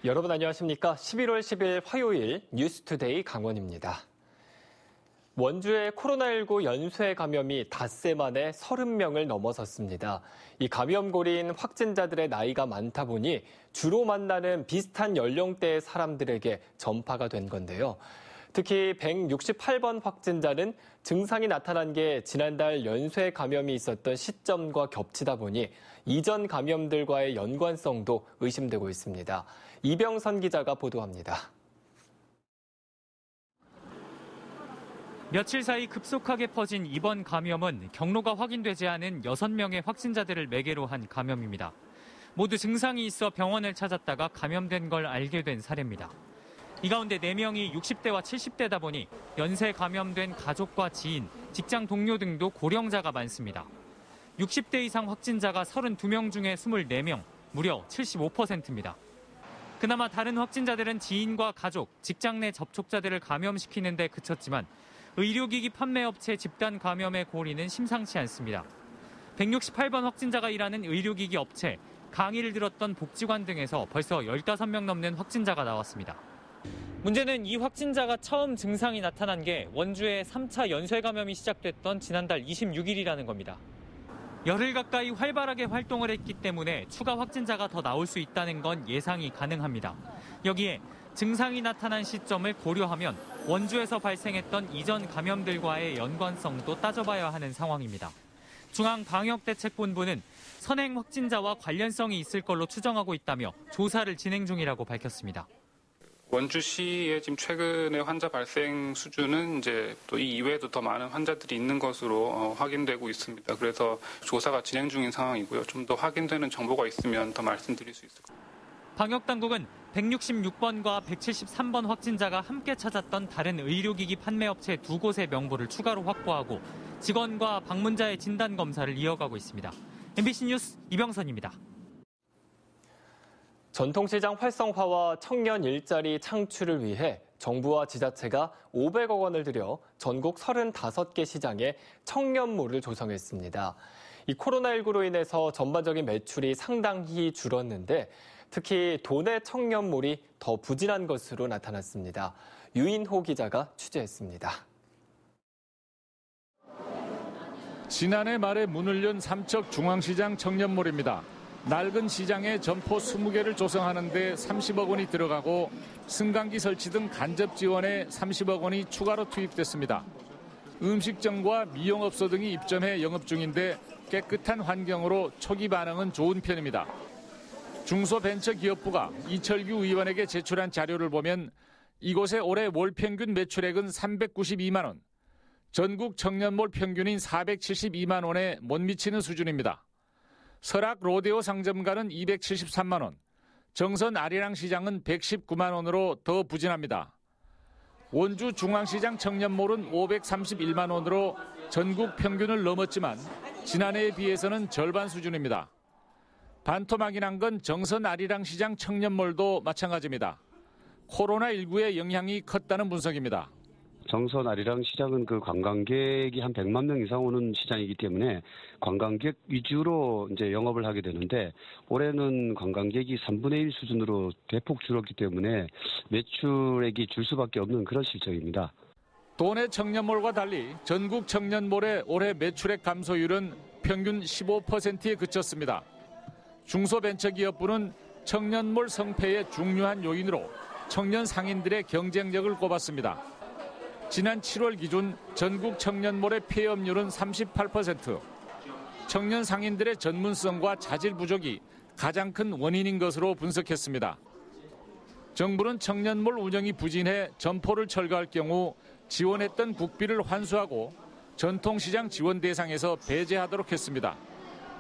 여러분 안녕하십니까? 11월 10일 화요일 뉴스투데이 강원입니다. 원주의 코로나19 연쇄 감염이 닷새 만에 30명을 넘어섰습니다. 이 감염고리인 확진자들의 나이가 많다 보니 주로 만나는 비슷한 연령대의 사람들에게 전파가 된 건데요. 특히 168번 확진자는 증상이 나타난 게 지난달 연쇄 감염이 있었던 시점과 겹치다 보니 이전 감염들과의 연관성도 의심되고 있습니다. 이병선 기자가 보도합니다. 며칠 사이 급속하게 퍼진 이번 감염은 경로가 확인되지 않은 6명의 확진자들을 매개로 한 감염입니다. 모두 증상이 있어 병원을 찾았다가 감염된 걸 알게 된 사례입니다. 이 가운데 4명이 60대와 70대다 보니 연쇄 감염된 가족과 지인, 직장 동료 등도 고령자가 많습니다. 60대 이상 확진자가 32명 중에 24명, 무려 75%입니다. 그나마 다른 확진자들은 지인과 가족, 직장 내 접촉자들을 감염시키는 데 그쳤지만 의료기기 판매업체 집단 감염의 고리는 심상치 않습니다. 168번 확진자가 일하는 의료기기 업체, 강의를 들었던 복지관 등에서 벌써 15명 넘는 확진자가 나왔습니다. 문제는 이 확진자가 처음 증상이 나타난 게 원주의 3차 연쇄 감염이 시작됐던 지난달 26일이라는 겁니다. 열흘 가까이 활발하게 활동을 했기 때문에 추가 확진자가 더 나올 수 있다는 건 예상이 가능합니다. 여기에 증상이 나타난 시점을 고려하면 원주에서 발생했던 이전 감염들과의 연관성도 따져봐야 하는 상황입니다. 중앙방역대책본부는 선행 확진자와 관련성이 있을 걸로 추정하고 있다며 조사를 진행 중이라고 밝혔습니다. 원주시의 지금 최근의 환자 발생 수준은 이제 또 이 이외에도 더 많은 환자들이 있는 것으로 확인되고 있습니다. 그래서 조사가 진행 중인 상황이고요. 좀 더 확인되는 정보가 있으면 더 말씀드릴 수 있을 것 같습니다. 방역당국은 166번과 173번 확진자가 함께 찾았던 다른 의료기기 판매업체 2곳의 명부를 추가로 확보하고 직원과 방문자의 진단검사를 이어가고 있습니다. MBC 뉴스 이병선입니다. 전통시장 활성화와 청년 일자리 창출을 위해 정부와 지자체가 500억 원을 들여 전국 35개 시장에 청년몰을 조성했습니다. 이 코로나19로 인해서 전반적인 매출이 상당히 줄었는데 특히 도내 청년몰이 더 부진한 것으로 나타났습니다. 유인호 기자가 취재했습니다. 지난해 말에 문을 연 삼척 중앙시장 청년몰입니다. 낡은 시장에 점포 20개를 조성하는 데 30억 원이 들어가고 승강기 설치 등 간접 지원에 30억 원이 추가로 투입됐습니다. 음식점과 미용업소 등이 입점해 영업 중인데 깨끗한 환경으로 초기 반응은 좋은 편입니다. 중소벤처기업부가 이철규 의원에게 제출한 자료를 보면 이곳의 올해 월 평균 매출액은 392만 원, 전국 청년몰 평균인 472만 원에 못 미치는 수준입니다. 설악 로데오 상점가는 273만 원, 정선 아리랑 시장은 119만 원으로 더 부진합니다. 원주 중앙시장 청년몰은 531만 원으로 전국 평균을 넘었지만 지난해에 비해서는 절반 수준입니다. 반토막이 난 건 정선 아리랑 시장 청년몰도 마찬가지입니다. 코로나19의 영향이 컸다는 분석입니다. 정선 아리랑 시장은 그 관광객이 한 100만 명 이상 오는 시장이기 때문에 관광객 위주로 이제 영업을 하게 되는데 올해는 관광객이 3분의 1 수준으로 대폭 줄었기 때문에 매출액이 줄 수밖에 없는 그런 실정입니다. 도내 청년몰과 달리 전국 청년몰의 올해 매출액 감소율은 평균 15%에 그쳤습니다. 중소벤처기업부는 청년몰 성패의 중요한 요인으로 청년 상인들의 경쟁력을 꼽았습니다. 지난 7월 기준 전국 청년몰의 폐업률은 38%. 청년 상인들의 전문성과 자질 부족이 가장 큰 원인인 것으로 분석했습니다. 정부는 청년몰 운영이 부진해 점포를 철거할 경우 지원했던 국비를 환수하고 전통시장 지원 대상에서 배제하도록 했습니다.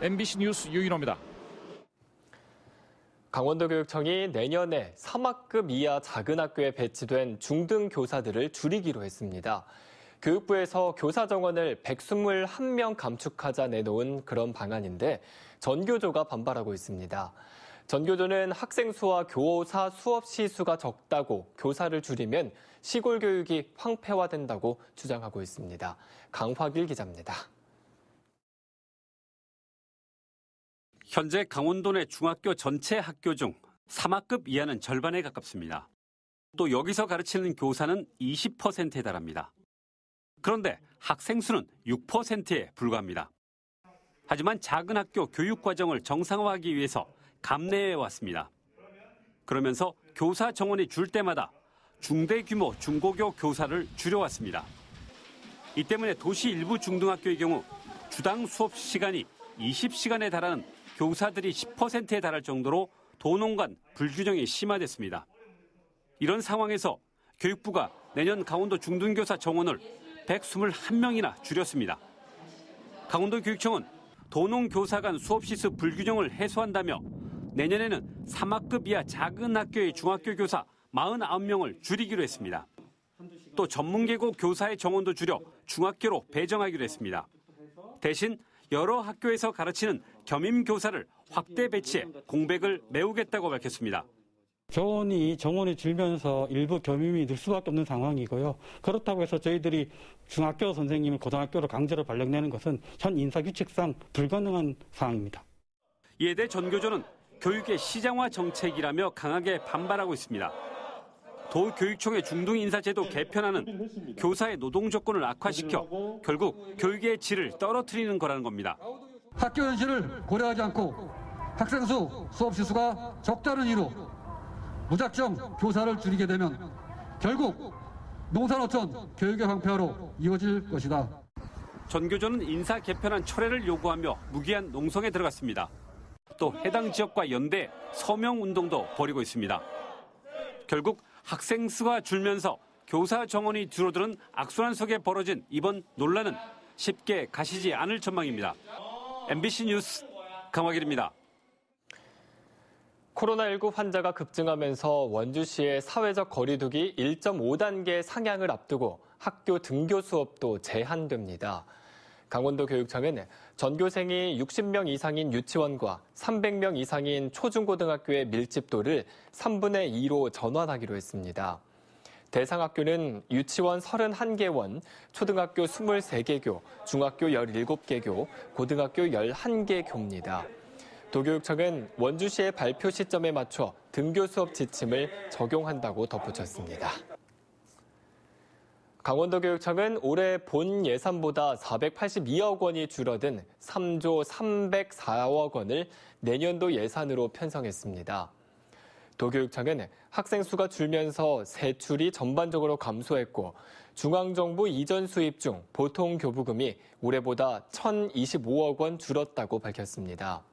MBC 뉴스 유인호입니다. 강원도교육청이 내년에 3학급 이하 작은 학교에 배치된 중등 교사들을 줄이기로 했습니다. 교육부에서 교사 정원을 121명 감축하자 내놓은 그런 방안인데 전교조가 반발하고 있습니다. 전교조는 학생 수와 교사 수업 시수가 적다고 교사를 줄이면 시골 교육이 황폐화된다고 주장하고 있습니다. 강화길 기자입니다. 현재 강원도 내 중학교 전체 학교 중 3학급 이하는 절반에 가깝습니다. 또 여기서 가르치는 교사는 20%에 달합니다. 그런데 학생 수는 6%에 불과합니다. 하지만 작은 학교 교육 과정을 정상화하기 위해서 감내해 왔습니다. 그러면서 교사 정원이 줄 때마다 중대 규모 중고교 교사를 줄여왔습니다. 이 때문에 도시 일부 중등학교의 경우 주당 수업 시간이 20시간에 달하는 교사들이 10%에 달할 정도로 도농 간 불균형이 심화됐습니다. 이런 상황에서 교육부가 내년 강원도 중등교사 정원을 121명이나 줄였습니다. 강원도 교육청은 도농 교사 간 수업 시수 불균형을 해소한다며 내년에는 3학급 이하 작은 학교의 중학교 교사 49명을 줄이기로 했습니다. 또 전문계고 교사의 정원도 줄여 중학교로 배정하기로 했습니다. 대신 여러 학교에서 가르치는 겸임 교사를 확대 배치해 공백을 메우겠다고 밝혔습니다. 정원이 줄면서 일부 겸임이 늘 수밖에 없는 상황이고요. 그렇다고 해서 저희들이 중학교 선생님을 고등학교로 강제로 발령내는 것은 현 인사규칙상 불가능한 상황입니다. 이에 대해 전교조는 교육의 시장화 정책이라며 강하게 반발하고 있습니다. 도교육청의 중등인사제도 개편안은 교사의 노동 조건을 악화시켜 결국 교육의 질을 떨어뜨리는 거라는 겁니다. 학교 현실을 고려하지 않고 학생 수, 수업 시수가 적다는 이유로 무작정 교사를 줄이게 되면 결국 농산어촌 교육의 황폐화로 이어질 것이다. 전교조는 인사 개편안 철회를 요구하며 무기한 농성에 들어갔습니다. 또 해당 지역과 연대 서명 운동도 벌이고 있습니다. 결국 학생 수가 줄면서 교사 정원이 줄어드는 악순환 속에 벌어진 이번 논란은 쉽게 가시지 않을 전망입니다. MBC 뉴스 강화길입니다. 코로나19 환자가 급증하면서 원주시의 사회적 거리두기 1.5단계 상향을 앞두고 학교 등교 수업도 제한됩니다. 강원도 교육청은 전교생이 60명 이상인 유치원과 300명 이상인 초중고등학교의 밀집도를 3분의 2로 전환하기로 했습니다. 대상 학교는 유치원 31개원, 초등학교 23개교, 중학교 17개교, 고등학교 11개교입니다. 도교육청은 원주시의 발표 시점에 맞춰 등교 수업 지침을 적용한다고 덧붙였습니다. 강원도 교육청은 올해 본 예산보다 482억 원이 줄어든 3조 304억 원을 내년도 예산으로 편성했습니다. 도교육청은 학생 수가 줄면서 세출이 전반적으로 감소했고 중앙정부 이전 수입 중 보통 교부금이 올해보다 1,025억 원 줄었다고 밝혔습니다.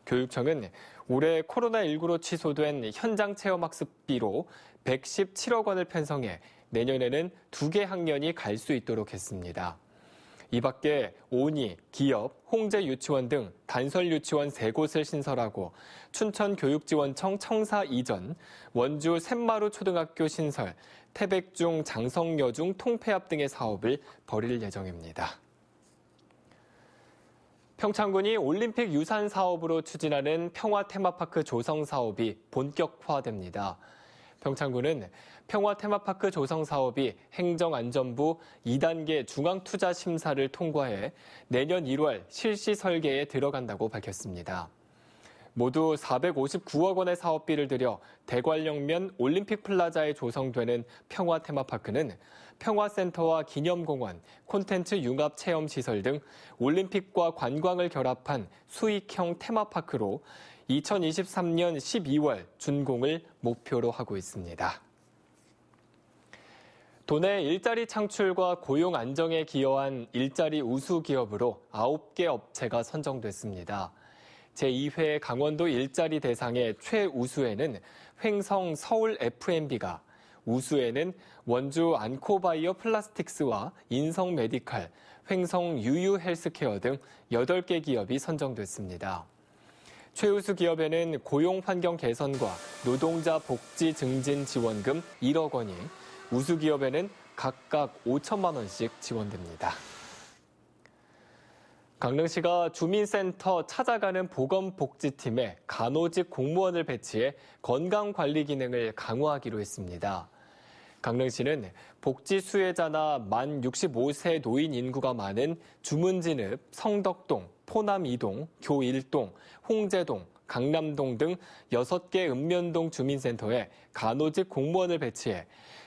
교육청은 올해 코로나19로 취소된 현장 체험학습비로 117억 원을 편성해 내년에는 2개 학년이 갈 수 있도록 했습니다. 이 밖에 오니, 기업, 홍제 유치원 등 단설 유치원 3곳을 신설하고 춘천교육지원청 청사 이전, 원주 샘마루 초등학교 신설, 태백중 장성여중 통폐합 등의 사업을 벌일 예정입니다. 평창군이 올림픽 유산 사업으로 추진하는 평화 테마파크 조성 사업이 본격화됩니다. 평창군은 평화 테마파크 조성 사업이 행정안전부 2단계 중앙투자 심사를 통과해 내년 1월 실시 설계에 들어간다고 밝혔습니다. 모두 459억 원의 사업비를 들여 대관령면 올림픽 플라자에 조성되는 평화 테마파크는 평화센터와 기념공원, 콘텐츠 융합 체험시설 등 올림픽과 관광을 결합한 수익형 테마파크로 2023년 12월 준공을 목표로 하고 있습니다. 도내 일자리 창출과 고용 안정에 기여한 일자리 우수 기업으로 9개 업체가 선정됐습니다. 제2회 강원도 일자리 대상의 최우수에는 횡성 서울 F&B가, 우수에는 원주 안코바이오 플라스틱스와 인성 메디칼, 횡성 유유 헬스케어 등 8개 기업이 선정됐습니다. 최우수 기업에는 고용 환경 개선과 노동자 복지 증진 지원금 1억 원이, 우수 기업에는 각각 5천만 원씩 지원됩니다. 강릉시가 주민센터 찾아가는 보건복지팀에 간호직 공무원을 배치해 건강관리 기능을 강화하기로 했습니다. 강릉시는 복지 수혜자나 만 65세 노인 인구가 많은 주문진읍, 성덕동, 포남 2동, 교 1동, 홍제동, 강남동 등 6개 읍면동 주민센터에 간호직 공무원을 배치해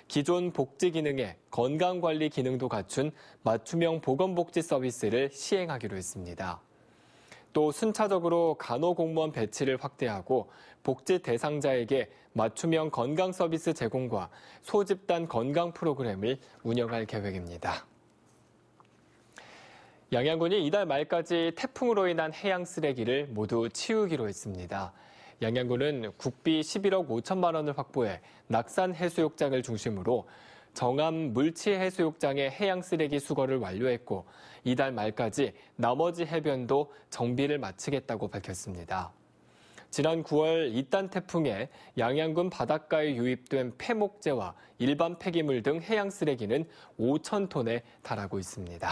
기존 복지 기능에 건강관리 기능도 갖춘 맞춤형 보건복지 서비스를 시행하기로 했습니다. 또 순차적으로 간호공무원 배치를 확대하고 복지 대상자에게 맞춤형 건강 서비스 제공과 소집단 건강 프로그램을 운영할 계획입니다. 양양군이 이달 말까지 태풍으로 인한 해양 쓰레기를 모두 치우기로 했습니다. 양양군은 국비 11억 5천만 원을 확보해 낙산 해수욕장을 중심으로 정암 물치 해수욕장의 해양 쓰레기 수거를 완료했고 이달 말까지 나머지 해변도 정비를 마치겠다고 밝혔습니다. 지난 9월 이딴 태풍에 양양군 바닷가에 유입된 폐목재와 일반 폐기물 등 해양 쓰레기는 5천 톤에 달하고 있습니다.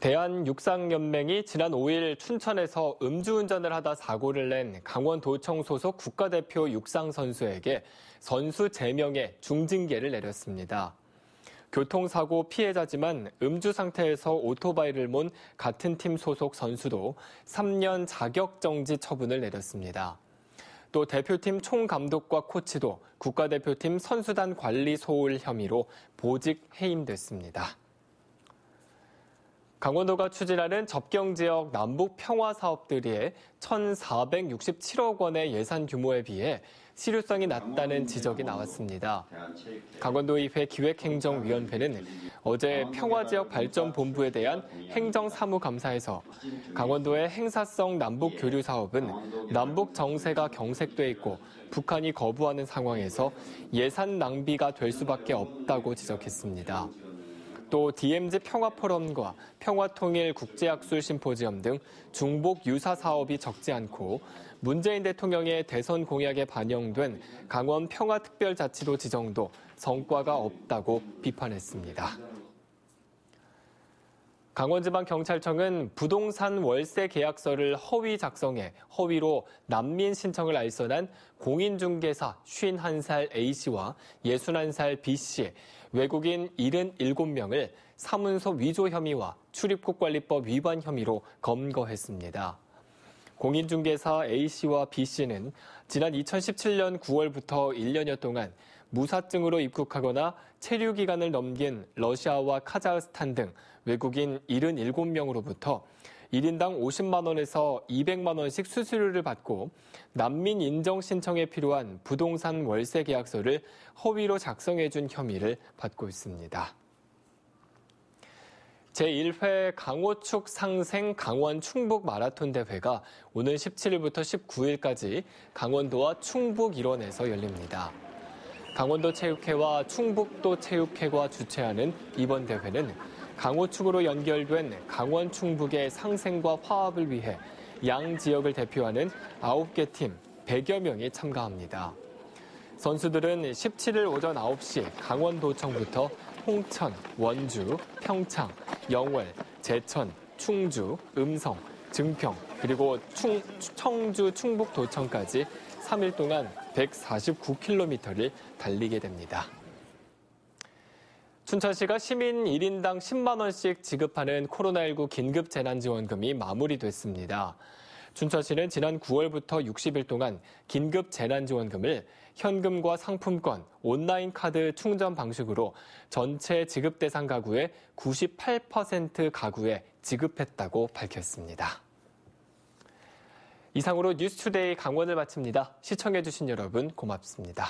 대한육상연맹이 지난 5일 춘천에서 음주운전을 하다 사고를 낸 강원도청 소속 국가대표 육상 선수에게 선수 제명의 중징계를 내렸습니다. 교통사고 피해자지만 음주 상태에서 오토바이를 몬 같은 팀 소속 선수도 3년 자격정지 처분을 내렸습니다. 또 대표팀 총감독과 코치도 국가대표팀 선수단 관리 소홀 혐의로 보직 해임됐습니다. 강원도가 추진하는 접경지역 남북 평화 사업들이 1,467억 원의 예산 규모에 비해 실효성이 낮다는 지적이 나왔습니다. 강원도의회 기획행정위원회는 어제 평화지역발전본부에 대한 행정사무감사에서 강원도의 행사성 남북 교류 사업은 남북 정세가 경색돼 있고 북한이 거부하는 상황에서 예산 낭비가 될 수밖에 없다고 지적했습니다. 또 DMZ 평화포럼과 평화통일 국제학술 심포지엄 등 중복 유사 사업이 적지 않고 문재인 대통령의 대선 공약에 반영된 강원 평화특별자치도 지정도 성과가 없다고 비판했습니다. 강원지방경찰청은 부동산 월세 계약서를 허위 작성해 허위로 난민 신청을 알선한 공인중개사 51살 A씨와 61살 B씨, 외국인 77명을 사문서 위조 혐의와 출입국관리법 위반 혐의로 검거했습니다. 공인중개사 A씨와 B씨는 지난 2017년 9월부터 1년여 동안 무사증으로 입국하거나 체류 기간을 넘긴 러시아와 카자흐스탄 등 외국인 77명으로부터 1인당 50만 원에서 200만 원씩 수수료를 받고 난민 인정 신청에 필요한 부동산 월세 계약서를 허위로 작성해 준 혐의를 받고 있습니다. 제1회 강호축 상생 강원 충북 마라톤 대회가 오는 17일부터 19일까지 강원도와 충북 일원에서 열립니다. 강원도 체육회와 충북도 체육회가 주최하는 이번 대회는 강호축으로 연결된 강원 충북의 상생과 화합을 위해 양 지역을 대표하는 9개 팀 100여 명이 참가합니다. 선수들은 17일 오전 9시 강원도청부터 홍천, 원주, 평창, 영월, 제천, 충주, 음성, 증평, 그리고 청주 충북도청까지 3일 동안 149km를 달리게 됩니다. 춘천시가 시민 1인당 10만 원씩 지급하는 코로나19 긴급재난지원금이 마무리됐습니다. 춘천시는 지난 9월부터 60일 동안 긴급재난지원금을 현금과 상품권, 온라인 카드 충전 방식으로 전체 지급 대상 가구의 98% 가구에 지급했다고 밝혔습니다. 이상으로 뉴스투데이 강원을 마칩니다. 시청해주신 여러분 고맙습니다.